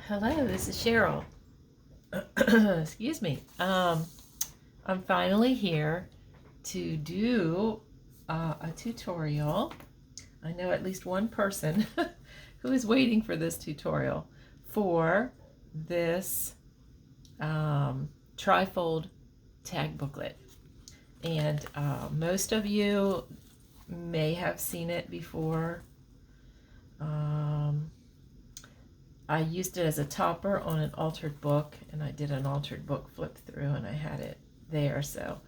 Hello, this is Cheryl. Excuse me. I'm finally here to do a tutorial. I know at least one person who is waiting for this tutorial for this trifold tag booklet. And most of you may have seen it before. I used it as a topper on an altered book, and I did an altered book flip through, and I had it there. So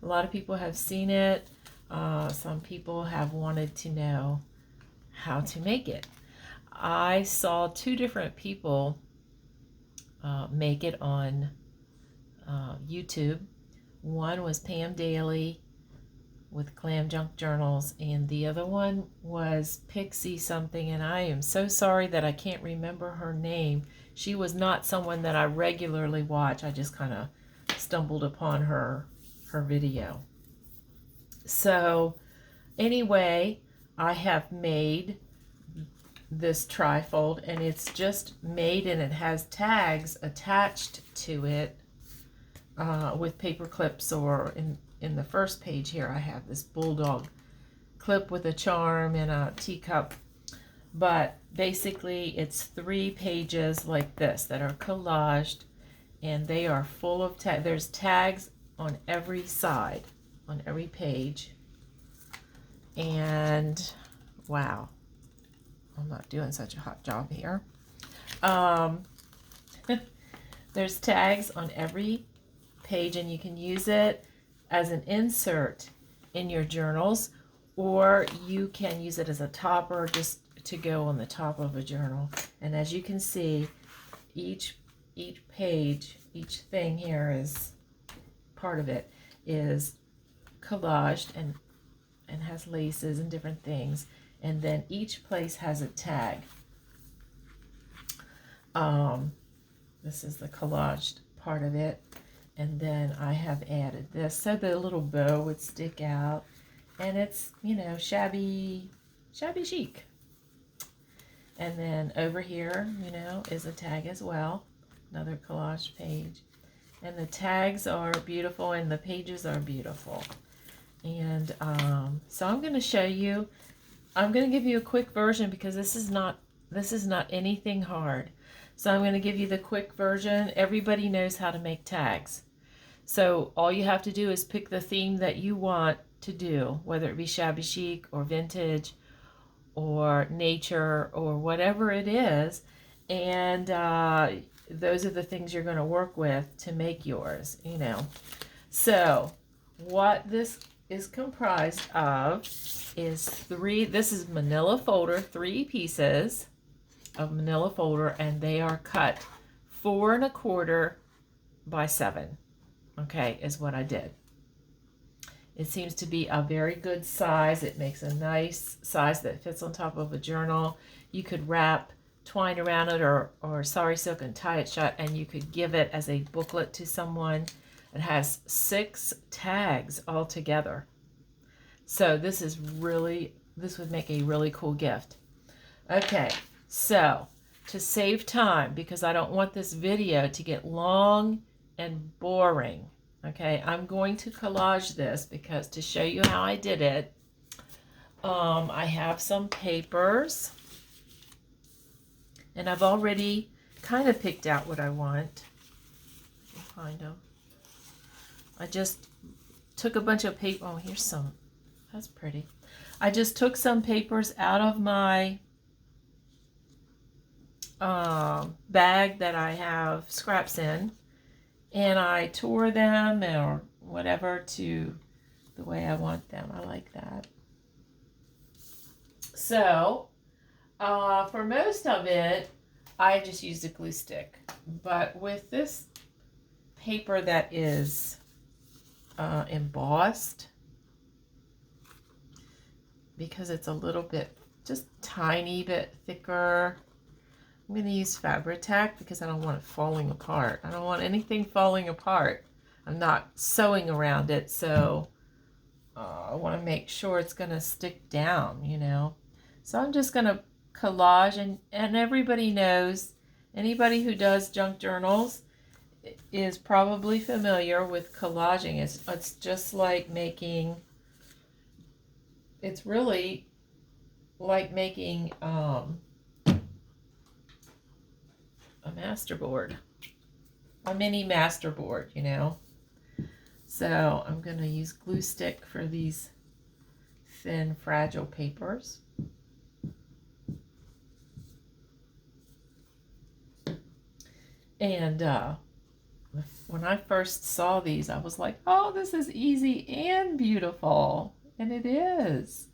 a lot of people have seen it. Some people have wanted to know how to make it. I saw two different people make it on YouTube. One was Pam Daly with Clam Junk Journals, and the other one was Pixie something, and I am so sorry that I can't remember her name. She was not someone that I regularly watch. I just kind of stumbled upon her video. So anyway, I have made this trifold, and it's just made, and it has tags attached to it with paper clips, or in the first page here I have this bulldog clip with a charm and a teacup. But basically it's 3 pages like this that are collaged, and they are full of tags. There's tags on every side, on every page. And wow, I'm not doing such a hot job here. There's tags on every page, and you can use it as an insert in your journals, or you can use it as a topper just to go on the top of a journal. And as you can see, each page, each thing here is part of it is collaged and has laces and different things, and then each place has a tag. This is the collaged part of it. And then I have added this so the little bow would stick out, and it's, you know, shabby chic. And then over here, you know, is a tag as well, another collage page. And the tags are beautiful, and the pages are beautiful. And so I'm going to show you. I'm going to give you a quick version because this is not anything hard. So I'm going to give you the quick version. Everybody knows how to make tags. So all you have to do is pick the theme that you want to do, whether it be shabby chic or vintage or nature or whatever it is. And those are the things you're going to work with to make yours, you know. So what this is comprised of is this is manila folder, 3 pieces of manila folder, and they are cut 4 1/4 by 7. Okay, is what I did. It seems to be a very good size. It makes a nice size that fits on top of a journal. You could wrap twine around it or sari silk and tie it shut, and you could give it as a booklet to someone. It has 6 tags all together. So this would make a really cool gift. Okay, so to save time, because I don't want this video to get long and boring, okay, I'm going to collage this because to show you how I did it. I have some papers, and I've already kind of picked out what I want. Find them. I just took a bunch of paper. Oh, here's some. That's pretty. I just took some papers out of my bag that I have scraps in, and I tore them or whatever to the way I want them. I like that. So for most of it, I just used a glue stick. But with this paper that is embossed, because it's a little bit, just tiny bit thicker, I'm going to use Fabri-Tac because I don't want it falling apart. I don't want anything falling apart. I'm not sewing around it, so I want to make sure it's going to stick down, you know. So I'm just going to collage, and everybody knows Anybody who does junk journals is probably familiar with collaging. It's just like making, it's really like making a masterboard, a mini masterboard, you know. So I'm going to use glue stick for these thin, fragile papers. And when I first saw these, I was like, oh, this is easy and beautiful. And it is.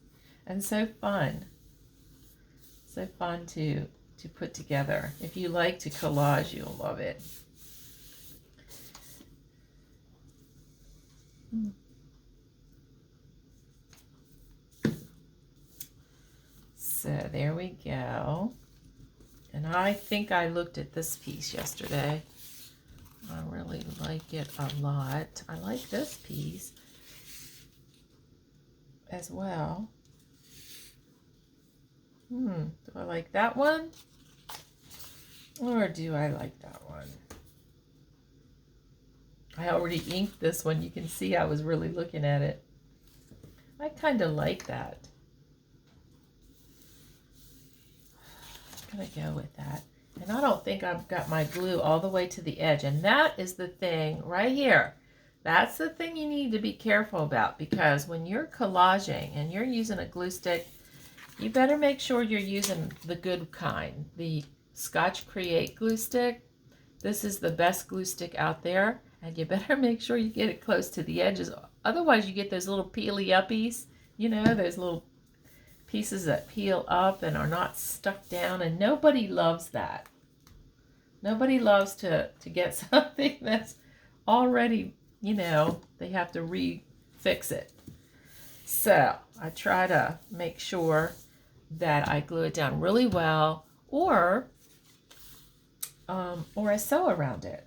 And so fun. So fun to put together. If you like to collage, you'll love it. So there we go. And I think I looked at this piece yesterday. I really like it a lot. I like this piece as well. Do I like that one? Or do I like that one? I already inked this one. You can see I was really looking at it. I kind of like that. I'm going to go with that. And I don't think I've got my glue all the way to the edge. And that is the thing right here. That's the thing you need to be careful about, because when you're collaging and you're using a glue stick, you better make sure you're using the good kind, the Scotch Create glue stick. This is the best glue stick out there, and you better make sure you get it close to the edges. Otherwise, you get those little peely uppies, you know, those little pieces that peel up and are not stuck down, and nobody loves that. Nobody loves to get something that's already, you know, they have to refix it. So I try to make sure that I glue it down really well, or I sew around it.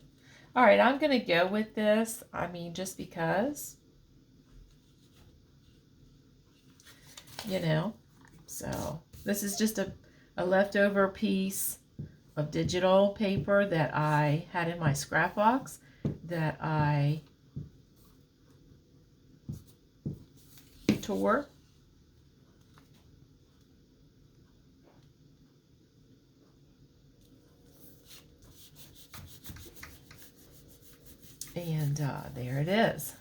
All right, I'm going to go with this. I mean, just because, you know. So this is just a leftover piece of digital paper that I had in my scrap box that I tore. And there it is.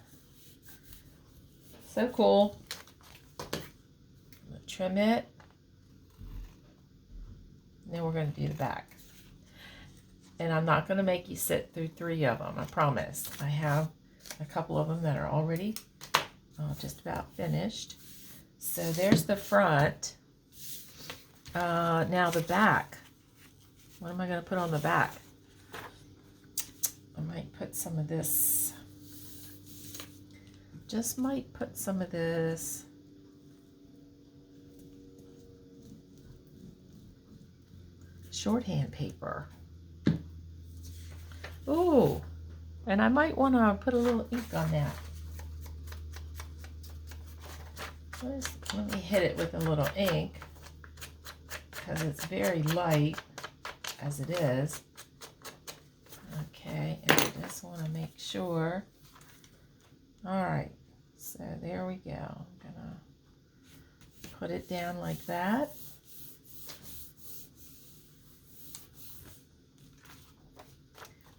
So cool. I'm going to trim it. And then we're going to do the back. And I'm not going to make you sit through 3 of them, I promise. I have a couple of them that are already just about finished. So there's the front. Now the back. What am I going to put on the back? I might put some of this. Just might put some of this shorthand paper. Ooh, and I might want to put a little ink on that. Let me hit it with a little ink, because it's very light as it is. Okay, and I just want to make sure. All right, so there we go. I'm gonna put it down like that.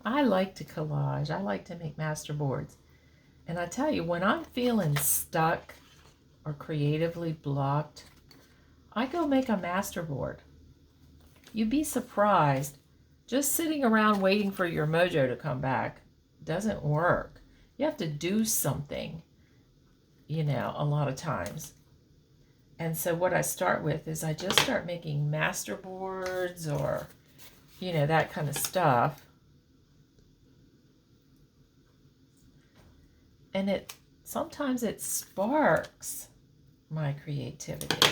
I like to collage. I like to make master boards. And I tell you, when I'm feeling stuck or creatively blocked, I go make a master board. You'd be surprised. Just sitting around waiting for your mojo to come back doesn't work. You have to do something, you know, a lot of times. And so what I start with is I just start making master boards, or, you know, that kind of stuff. And sometimes it sparks my creativity,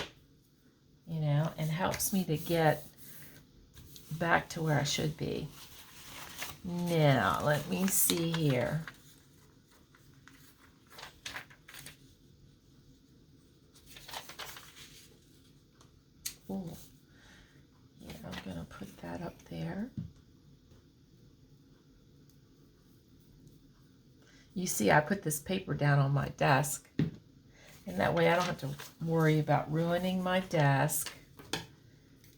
you know, and helps me to get back to where I should be. Now, let me see here. Ooh. Yeah, I'm going to put that up there. you see I put this paper down on my desk, and that way I don't have to worry about ruining my desk.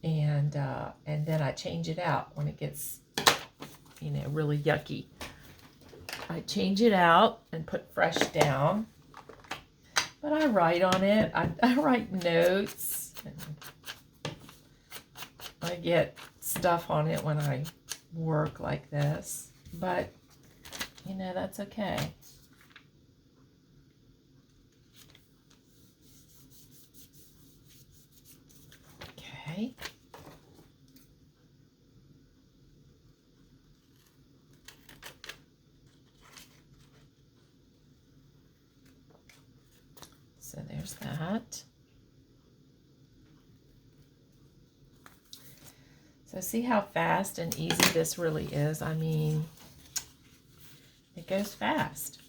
And then I change it out when it gets, you know, really yucky. I change it out and put fresh down. But I write on it. I write notes. And I get stuff on it when I work like this. But, you know, that's okay. Okay. So there's that. So see how fast and easy this really is? I mean, it goes fast.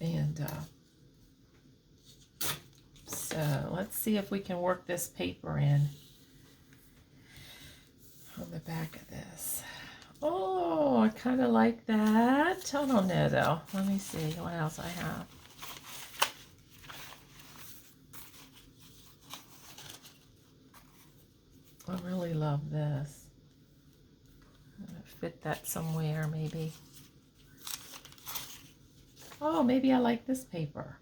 And so let's see if we can work this paper in on the back of this. Oh, I kind of like that. I don't know though. Let me see what else I have. I really love this. I'm gonna fit that somewhere maybe. Oh, maybe I like this paper.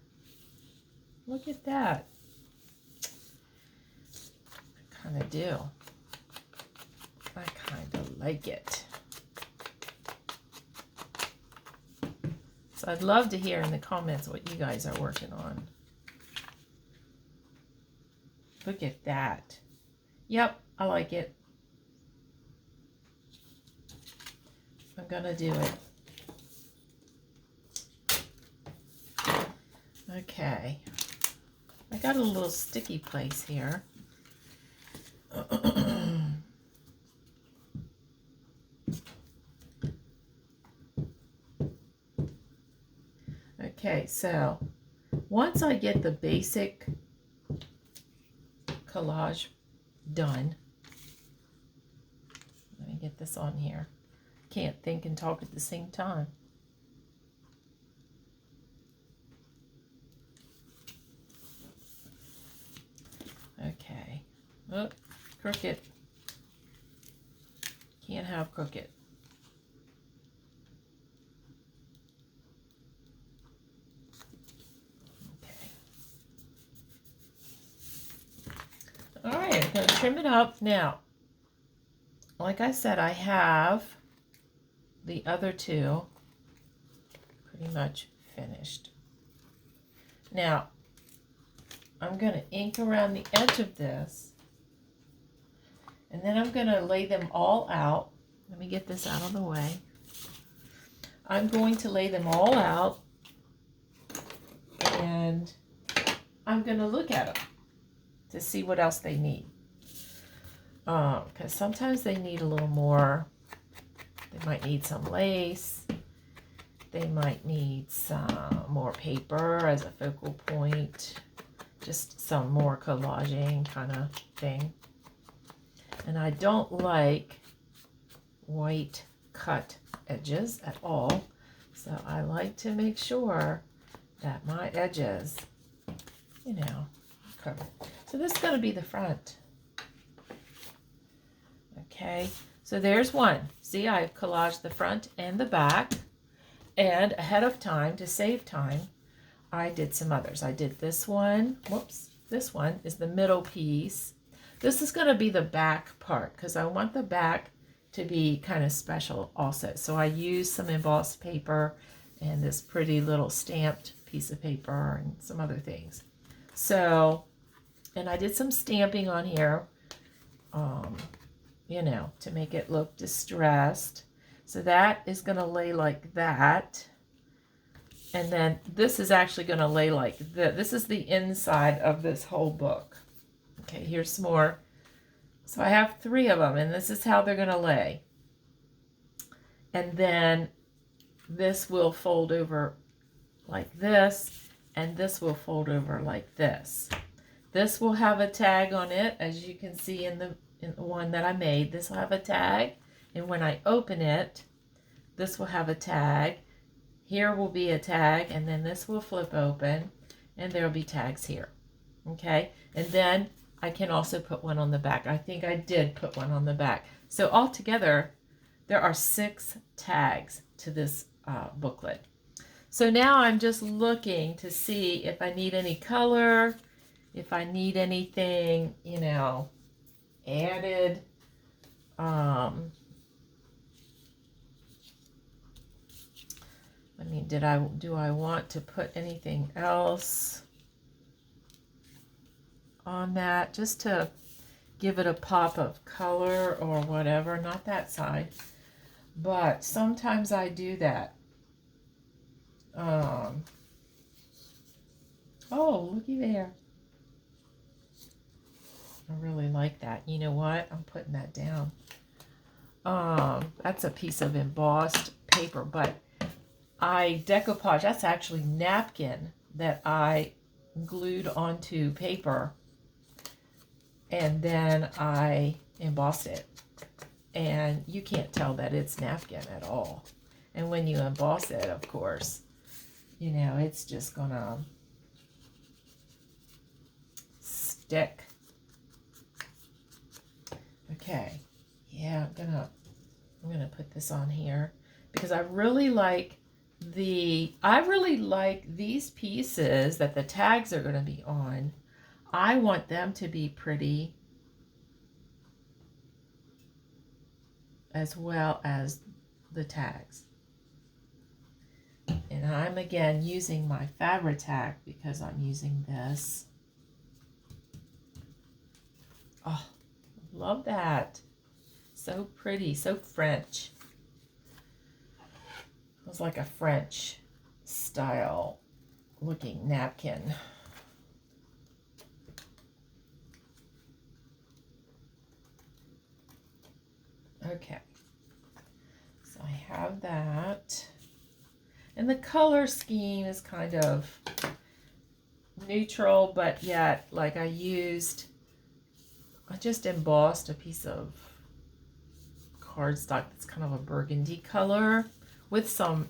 Look at that. I kind of do. I kind of like it. So I'd love to hear in the comments what you guys are working on. Look at that. Yep, I like it. I'm gonna do it. Okay. I got a little sticky place here. Okay, so once I get the basic collage done, let me get this on here. Can't think and talk at the same time. Okay. Oh, crooked. Can't have crooked. All right, I'm going to trim it up. Now, like I said, I have the other two pretty much finished. Now, I'm going to ink around the edge of this, and then I'm going to lay them all out. Let me get this out of the way. I'm going to lay them all out, and I'm going to look at them to see what else they need. Because sometimes they need a little more. They might need some lace. They might need some more paper as a focal point. Just some more collaging kind of thing. And I don't like white cut edges at all. So I like to make sure that my edges, you know, covered. So this is going to be the front. Okay, so there's one. See, I've collaged the front and the back. And ahead of time, to save time, I did some others. I did this one. Whoops. This one is the middle piece. This is going to be the back part because I want the back to be kind of special also. So I used some embossed paper and this pretty little stamped piece of paper and some other things. So, and I did some stamping on here, you know, to make it look distressed. So that is going to lay like that. And then this is actually going to lay like this. This is the inside of this whole book. Okay, here's some more. So I have 3 of them, and this is how they're going to lay. And then this will fold over like this, and this will fold over like this. This will have a tag on it, as you can see in the one that I made. This will have a tag, and when I open it, this will have a tag. Here will be a tag, and then this will flip open, and there will be tags here. Okay, and then I can also put one on the back. I think I did put one on the back. So altogether, there are 6 tags to this booklet. So now I'm just looking to see if I need any color, if I need anything, you know, added. I mean, do I want to put anything else on that, just to give it a pop of color or whatever? Not that side, but sometimes I do that. Oh, looky there. I really like that. You know what? I'm putting that down. That's a piece of embossed paper, but I decoupage. That's actually napkin that I glued onto paper, and then I embossed it. And you can't tell that it's napkin at all. And when you emboss it, of course, you know, it's just gonna stick. Okay, yeah, I'm gonna put this on here because I really like these pieces that the tags are gonna be on. I want them to be pretty as well as the tags. And I'm again using my Fabri-Tac because I'm using this. Oh, love that. So pretty, so French. It was like a French style looking napkin. Okay, so I have that. And the color scheme is kind of neutral, but yet, like I just embossed a piece of cardstock that's kind of a burgundy color with some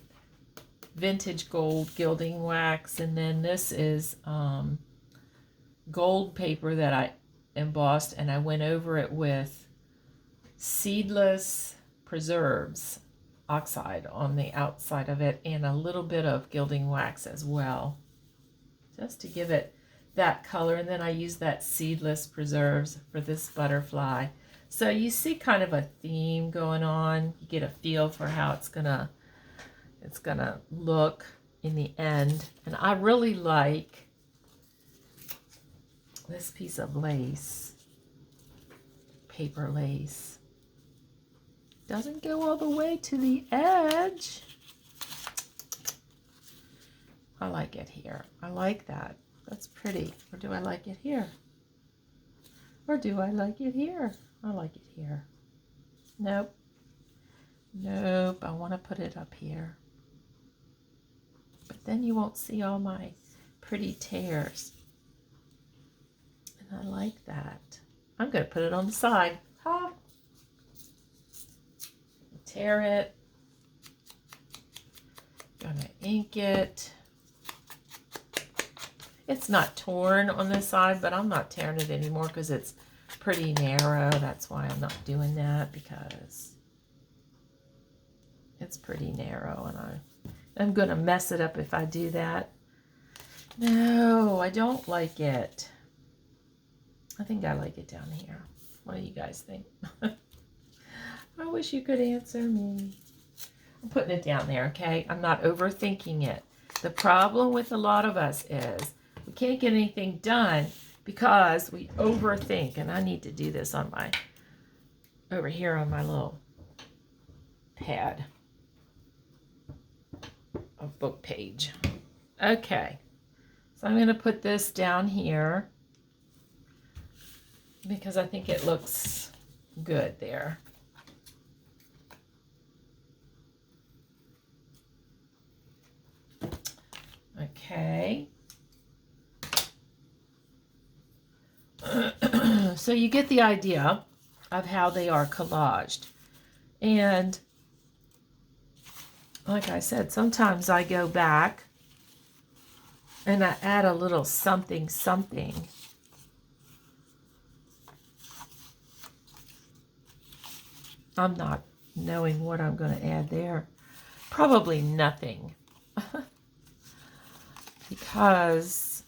vintage gold gilding wax. And then this is gold paper that I embossed, and I went over it with seedless preserves oxide on the outside of it, and a little bit of gilding wax as well, just to give it that color. And then I use that seedless preserves for this butterfly. So you see kind of a theme going on. You get a feel for how it's gonna look in the end. And I really like this piece of lace, paper lace. Doesn't go all the way to the edge. I like it here. I like that. That's pretty. Or do I like it here? Or do I like it here? I like it here. Nope. Nope. I want to put it up here. But then you won't see all my pretty tears. And I like that. I'm going to put it on the side. Ha! Tear it. Gonna ink it. It's not torn on this side, but I'm not tearing it anymore because it's pretty narrow. That's why I'm not doing that, because it's pretty narrow, and I'm gonna mess it up if I do that. No, I don't like it. I think I like it down here. What do you guys think? I wish you could answer me. I'm putting it down there, okay? I'm not overthinking it. The problem with a lot of us is we can't get anything done because we overthink. And I need to do this on over here on my little pad of book page. Okay. So I'm going to put this down here because I think it looks good there. Okay, So you get the idea of how they are collaged. And like I said, sometimes I go back and I add a little something, something. I'm not knowing what I'm going to add there. Probably nothing. Because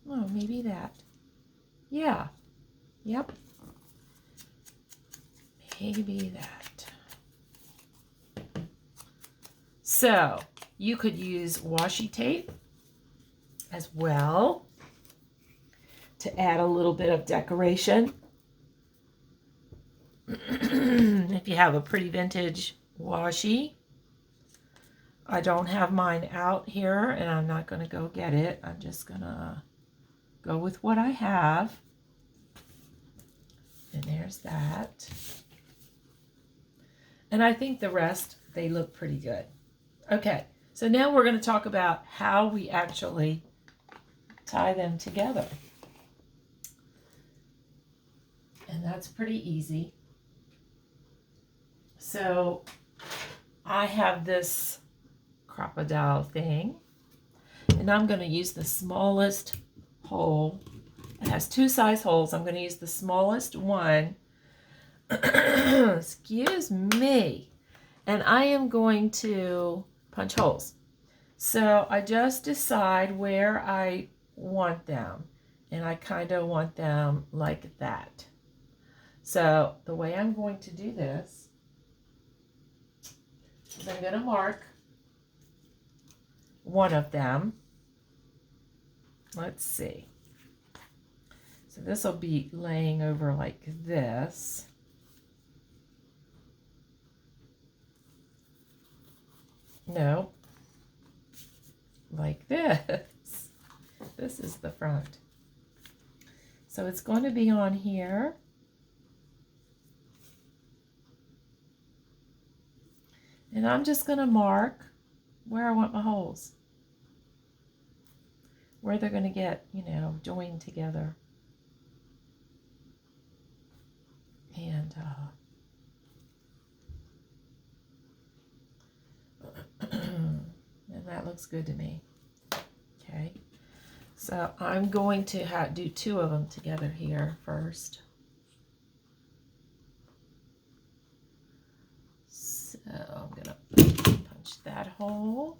oh, maybe that. Yeah. Yep. Maybe that. So you could use washi tape as well to add a little bit of decoration. If you have a pretty vintage washi. I don't have mine out here, and I'm not going to go get it. I'm just going to go with what I have. And there's that. And I think the rest, they look pretty good. Okay, so now we're going to talk about how we actually tie them together. And that's pretty easy. So I have this crocodile thing, and I'm going to use the smallest hole. It has two size holes. I'm going to use the smallest one. Excuse me. And I am going to punch holes. So I just decide where I want them, and I kind of want them like that. So the way I'm going to do this is I'm going to mark one of them. Let's see. So this will be laying over like this. No, like this. This is the front. So it's going to be on here. And I'm just going to mark where I want my holes. Where they're going to get, you know, joined together. And and that looks good to me. Okay. So I'm going to do two of them together here first. So I'm going to punch that hole.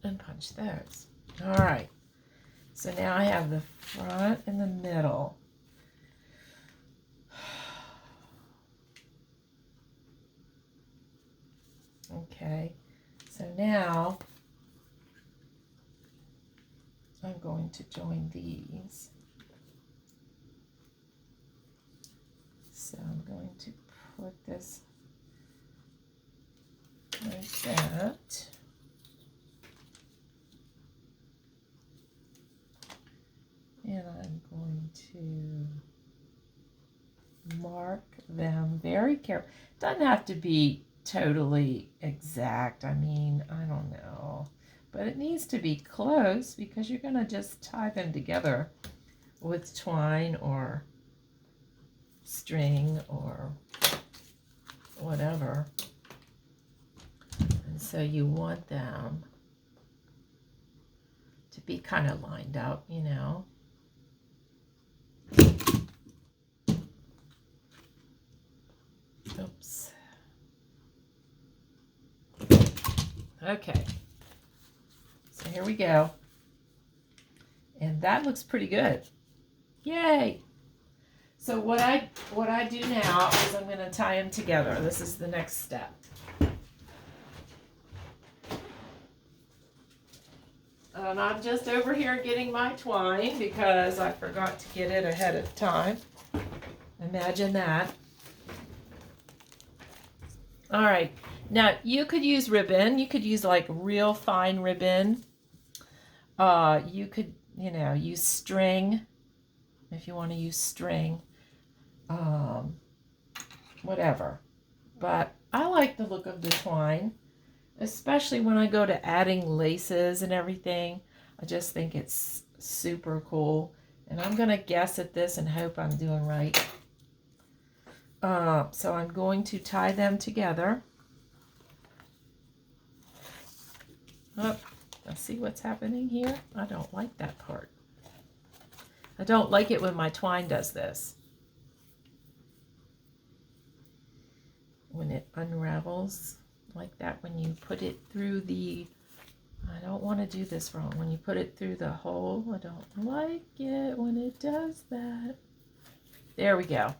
And punch those. All right. So now I have the front and the middle. Okay. So now I'm going to join these. So I'm going to put this like that. And I'm going to mark them very carefully. Doesn't have to be totally exact. I mean, I don't know. But it needs to be close because you're going to just tie them together with twine or string or whatever. And so you want them to be kind of lined up, you know. Oops. Okay. So here we go. And that looks pretty good. Yay! So what I do now is I'm going to tie them together. This is the next step. And I'm just over here getting my twine because I forgot to get it ahead of time. Imagine that. All right. Now, you could use ribbon. You could use like real fine ribbon. You could, use string if you want to use string, um, whatever. But I like the look of the twine, especially when I go to adding laces and everything. I just think it's super cool. And I'm going to guess at this and hope I'm doing right. So I'm going to tie them together. Oh, let's see what's happening here. I don't like that part. I don't like it when my twine does this. When it unravels like that, when you put it through the, I don't want to do this wrong. When you put it through the hole, I don't like it when it does that. There we go.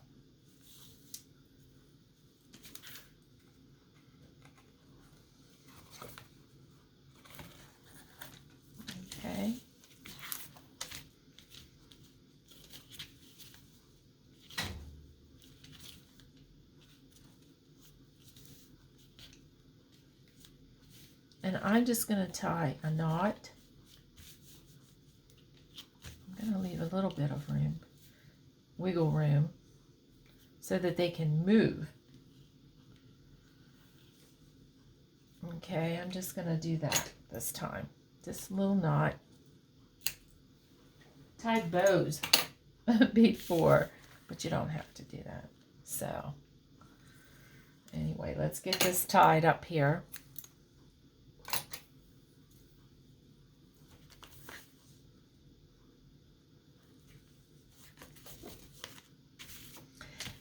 Okay. And I'm just going to tie a knot. I'm going to leave a little bit of room, wiggle room, so that they can move. Okay, I'm just going to do that this time. This little knot. Tied bows before, but you don't have to do that. So, anyway, let's get this tied up here.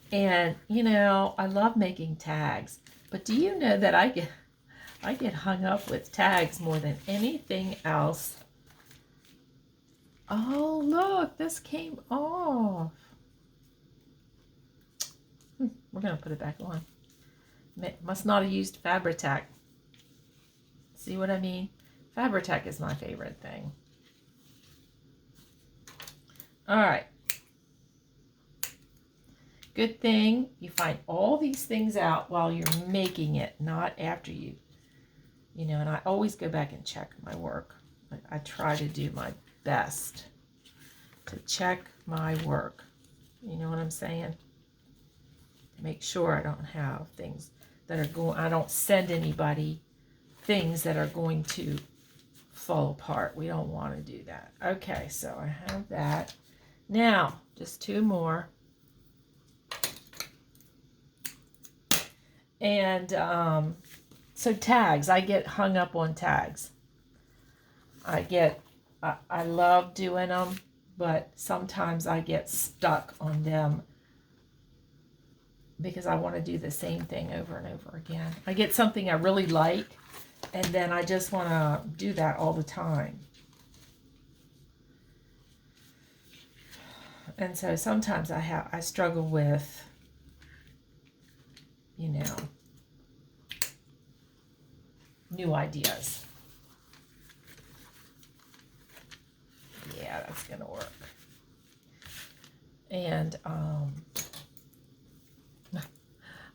And, I love making tags, but do you know that I get hung up with tags more than anything else? Oh, look, this came off. We're going to put it back on. Must not have used Fabri-Tac. See what I mean? Fabri-Tac is my favorite thing. All right. Good thing you find all these things out while you're making it, not after you. And I always go back and check my work. I try to do my best to check my work. You know what I'm saying? Make sure I don't have things that are going, I don't send anybody things that are going to fall apart. We don't want to do that. Okay, so I have that. Now, just two more. And so tags, I get hung up on tags. I love doing them, but sometimes I get stuck on them because I want to do the same thing over and over again. I get something I really like, and then I just want to do that all the time. And so sometimes I struggle with, new ideas. Yeah, that's gonna work. And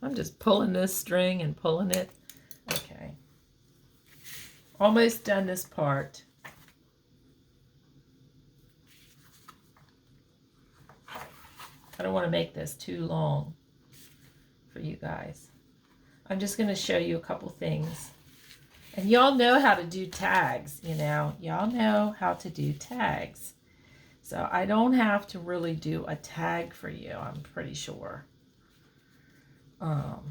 I'm just pulling this string and pulling it. Okay. Almost done this part. I don't want to make this too long for you guys. I'm just going to show you a couple things. And y'all know how to do tags, Y'all know how to do tags. So I don't have to really do a tag for you, I'm pretty sure. I'm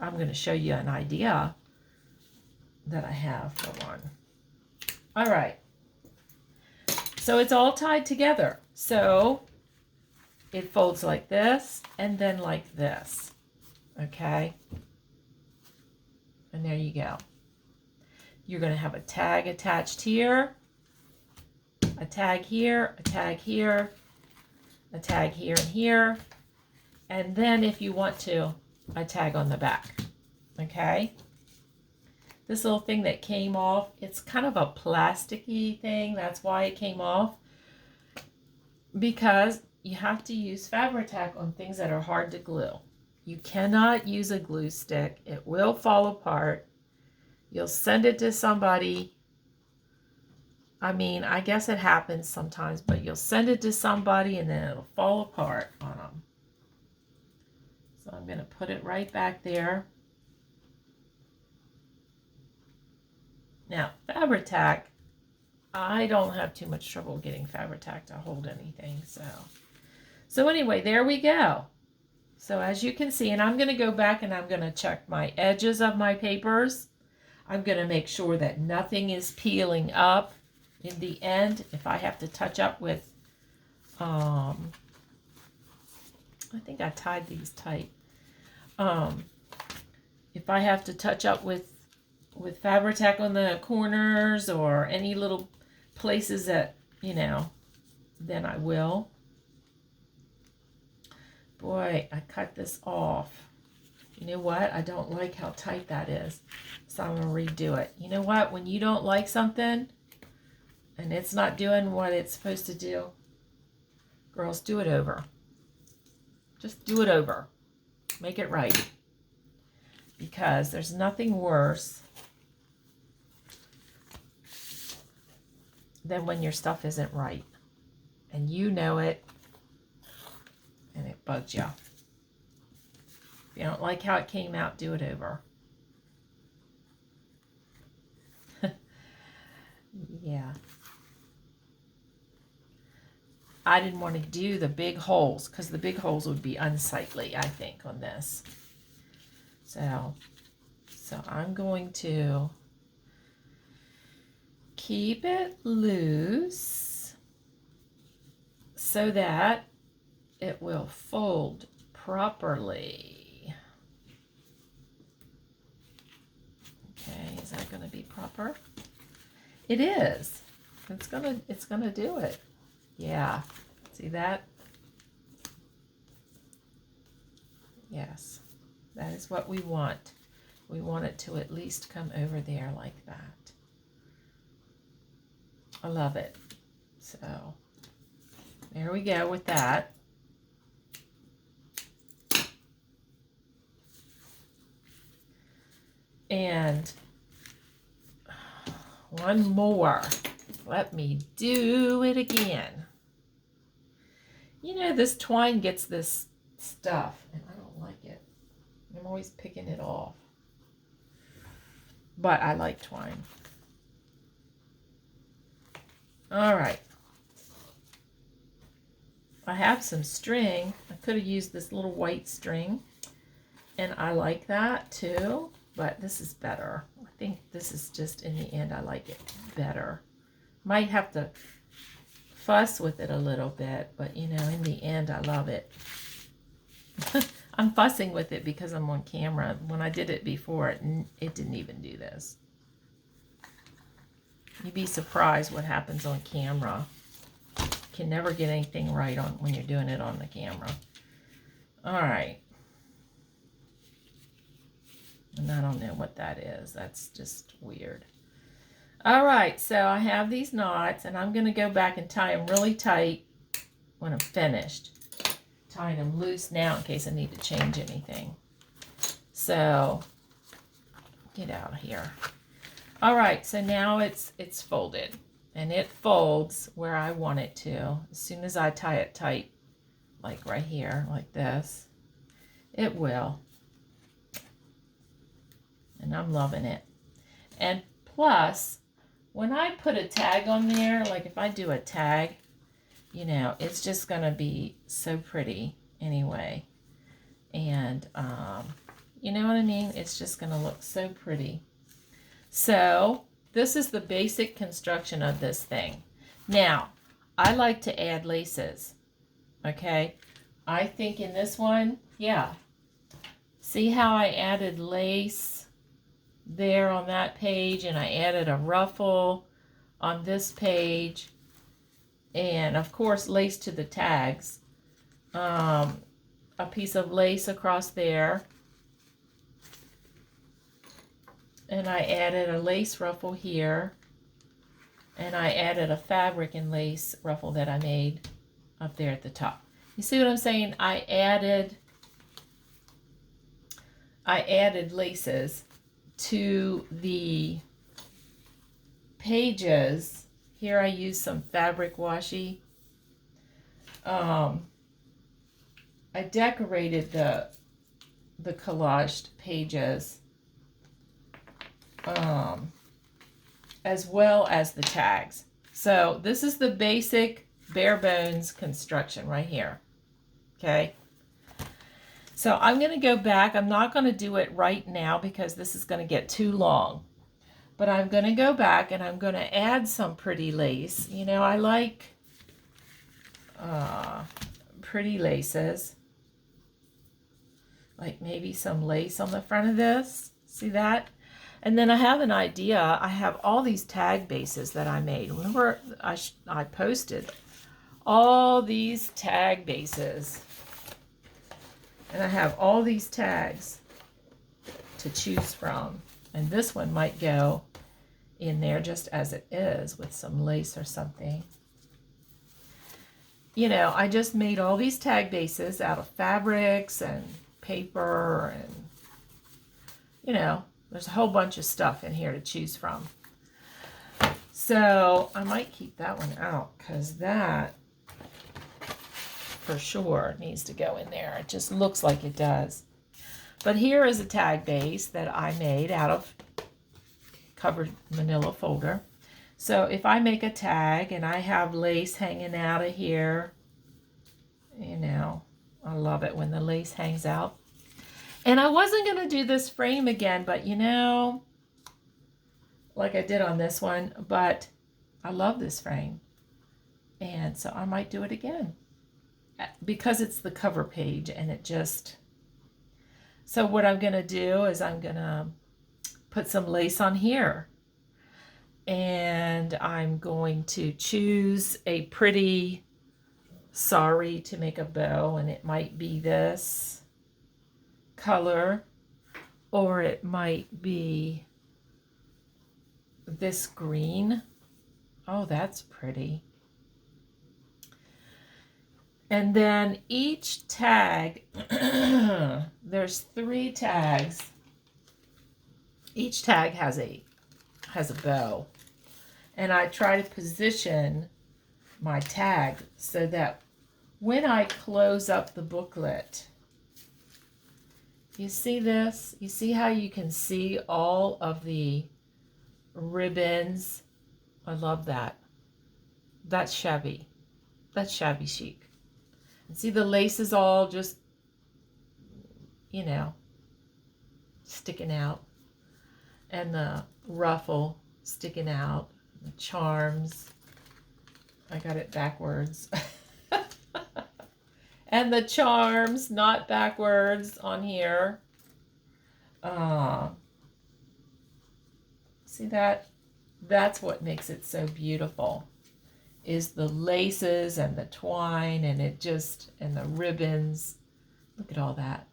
going to show you an idea that I have for one. All right. So it's all tied together. So it folds like this and then like this. Okay? And there you go. You're going to have a tag attached here, a tag here, a tag here, a tag here and here, and then if you want to, a tag on the back. Okay? This little thing that came off, it's kind of a plasticky thing. That's why it came off. Because you have to use Fabri-Tac on things that are hard to glue. You cannot use a glue stick. It will fall apart. You'll send it to somebody. I mean, I guess it happens sometimes, but you'll send it to somebody and then it'll fall apart on them. So I'm going to put it right back there. Now, Fabri-Tac, I don't have too much trouble getting Fabri-Tac to hold anything. So anyway, there we go. So as you can see, and I'm going to go back and I'm going to check my edges of my papers. I'm going to make sure that nothing is peeling up in the end. If I have to touch up with, I think I tied these tight. If I have to touch up with Fabri-Tac on the corners or any little places that, you know, then I will. Boy, I cut this off. You know what? I don't like how tight that is. So I'm going to redo it. You know what? When you don't like something and it's not doing what it's supposed to do, girls, do it over. Just do it over. Make it right. Because there's nothing worse than when your stuff isn't right. And you know it. And it bugs you. If you don't like how it came out, do it over. Yeah. I didn't want to do the big holes because the big holes would be unsightly, I think, on this. So I'm going to keep it loose so that it will fold properly. Okay, is that going to be proper? It is. It's gonna do it. Yeah. See that? Yes. That is what we want. We want it to at least come over there like that. I love it. So there we go with that. And one more. Let me do it again. You know, this twine gets this stuff, and I don't like it. I'm always picking it off. But I like twine. All right. I have some string. I could have used this little white string, and I like that too, but this is better. I think this is just, in the end, I like it better. Might have to fuss with it a little bit, but you know, in the end, I love it. I'm fussing with it because I'm on camera. When I did it before, it didn't even do this. You'd be surprised what happens on camera. You can never get anything right on when you're doing it on the camera. All right. And I don't know what that is. That's just weird. All right, so I have these knots, and I'm going to go back and tie them really tight when I'm finished. Tying them loose now in case I need to change anything. So, get out of here. All right, so now it's folded, and it folds where I want it to. As soon as I tie it tight, like right here, like this, it will. And I'm loving it. And plus, when I put a tag on there, like if I do a tag, you know, it's just going to be so pretty anyway. And, you know what I mean? It's just going to look so pretty. So, this is the basic construction of this thing. Now, I like to add laces. Okay? I think in this one, yeah. See how I added lace there on that page, and I added a ruffle on this page, and of course lace to the tags, a piece of lace across there, and I added a lace ruffle here, and I added a fabric and lace ruffle that I made up there at the top. You see what I'm saying? I added laces to the pages. Here I use some fabric washi. I decorated the collaged pages as well as the tags. So this is the basic bare bones construction right here. Okay. So I'm going to go back. I'm not going to do it right now because this is going to get too long. But I'm going to go back and I'm going to add some pretty lace. You know, I like pretty laces. Like maybe some lace on the front of this. See that? And then I have an idea. I have all these tag bases that I made. Remember, I posted all these tag bases. And I have all these tags to choose from. And this one might go in there just as it is with some lace or something. You know, I just made all these tag bases out of fabrics and paper and, you know, there's a whole bunch of stuff in here to choose from. So I might keep that one out because that for sure needs to go in there. It just looks like it does. But here is a tag base that I made out of covered manila folder. So if I make a tag and I have lace hanging out of here, you know, I love it when the lace hangs out. And I wasn't going to do this frame again, but you know, like I did on this one, but I love this frame. And so I might do it again because it's the cover page and it just, so what I'm going to do is I'm going to put some lace on here. And I'm going to choose a pretty sari to make a bow. And it might be this color. Or it might be this green. Oh, that's pretty. And then each tag, there's 3 tags. Each tag has a bow. And I try to position my tag so that when I close up the booklet, you see this? You see how you can see all of the ribbons? I love that. That's shabby. That's shabby chic. And see the lace is all just, you know, sticking out. And the ruffle sticking out. The charms. I got it backwards. And the charms, not backwards on here. See that? That's what makes it so beautiful. Is the laces and the twine and it just, and the ribbons. Look at all that.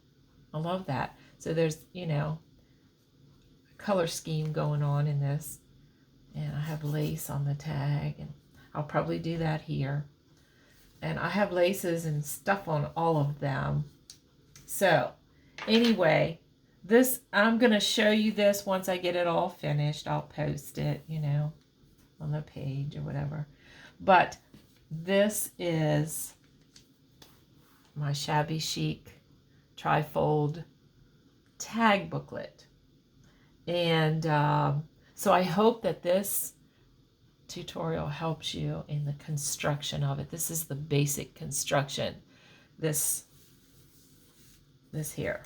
I love that. So there's, you know, color scheme going on in this. And I have lace on the tag, and I'll probably do that here. And I have laces and stuff on all of them. So anyway, this, I'm going to show you this once I get it all finished. I'll post it, you know, on the page or whatever. But this is my shabby chic trifold tag booklet. And so I hope that this tutorial helps you in the construction of it. This is the basic construction. This here.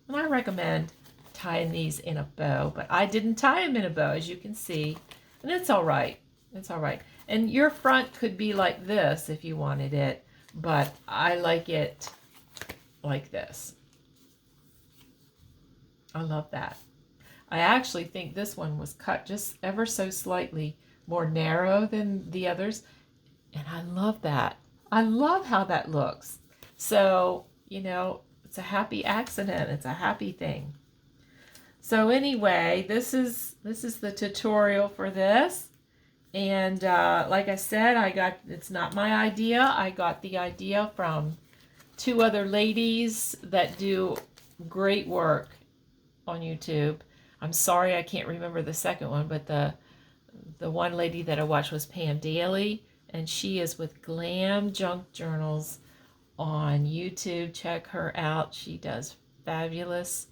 And I recommend tying these in a bow, but I didn't tie them in a bow, as you can see. And it's all right. It's all right. And your front could be like this if you wanted it, but I like it like this. I love that. I actually think this one was cut just ever so slightly more narrow than the others. And I love that. I love how that looks. So, you know, it's a happy accident. It's a happy thing. So anyway, this is the tutorial for this. And like I said, it's not my idea. I got the idea from 2 other ladies that do great work on YouTube. I'm sorry I can't remember the second one, but the one lady that I watched was Pam Daly, and she is with Glam Junk Journals on YouTube. Check her out. She does fabulous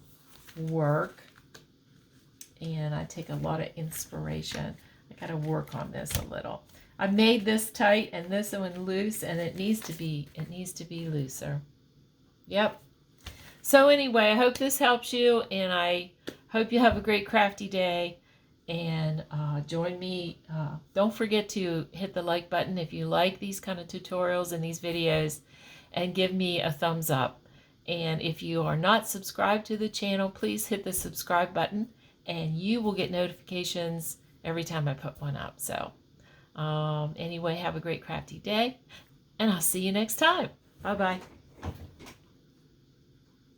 work, and I take a lot of inspiration. I got to work on this a little. I made this tight and this one loose, and it needs to be looser. Yep. So anyway, I hope this helps you, and I hope you have a great crafty day. And join me. Don't forget to hit the like button if you like these kind of tutorials and these videos, and give me a thumbs up. And if you are not subscribed to the channel, please hit the subscribe button, and you will get notifications every time I put one up. So anyway, have a great crafty day, and I'll see you next time. Bye-bye.